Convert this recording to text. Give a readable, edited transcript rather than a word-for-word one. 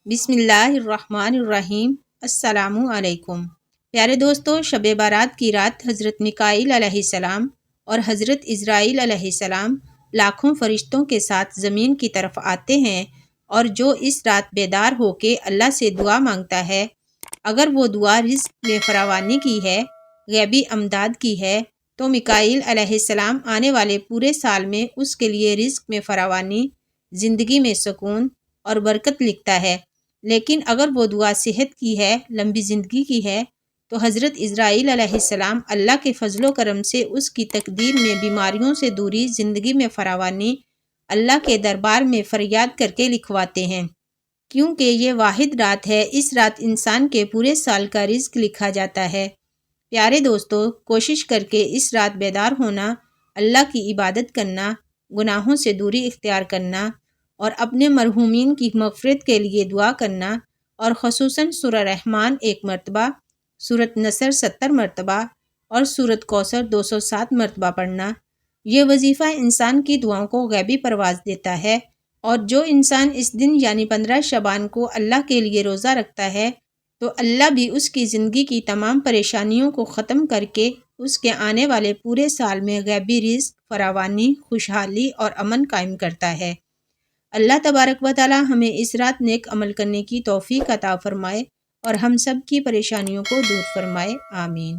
بسم اللہ الرحمن الرحیم۔ السلام علیکم پیارے دوستو، شب بارات کی رات حضرت میکائیل علیہ السلام اور حضرت عزرائیل علیہ السلام لاکھوں فرشتوں کے ساتھ زمین کی طرف آتے ہیں، اور جو اس رات بیدار ہو کے اللہ سے دعا مانگتا ہے، اگر وہ دعا رزق میں فراوانی کی ہے، غیبی امداد کی ہے، تو میکائیل علیہ السلام آنے والے پورے سال میں اس کے لیے رزق میں فراوانی، زندگی میں سکون اور برکت لکھتا ہے۔ لیکن اگر وہ دعا صحت کی ہے، لمبی زندگی کی ہے، تو حضرت عزرائیل علیہ السلام اللہ کے فضل و کرم سے اس کی تقدیر میں بیماریوں سے دوری، زندگی میں فراوانی اللہ کے دربار میں فریاد کر کے لکھواتے ہیں، کیونکہ یہ واحد رات ہے۔ اس رات انسان کے پورے سال کا رزق لکھا جاتا ہے۔ پیارے دوستو، کوشش کر کے اس رات بیدار ہونا، اللہ کی عبادت کرنا، گناہوں سے دوری اختیار کرنا اور اپنے مرحومین کی مغفرت کے لیے دعا کرنا، اور خصوصاً سورہ رحمان 1 مرتبہ، سورۃ نصر 70 مرتبہ اور سورۃ کوثر 207 مرتبہ پڑھنا۔ یہ وظیفہ انسان کی دعاؤں کو غیبی پرواز دیتا ہے، اور جو انسان اس دن یعنی 15 شعبان کو اللہ کے لیے روزہ رکھتا ہے، تو اللہ بھی اس کی زندگی کی تمام پریشانیوں کو ختم کر کے اس کے آنے والے پورے سال میں غیبی رزق، فراوانی، خوشحالی اور امن قائم کرتا ہے۔ اللہ تبارک و تعالی ہمیں اس رات نیک عمل کرنے کی توفیق عطا فرمائے اور ہم سب کی پریشانیوں کو دور فرمائے، آمین۔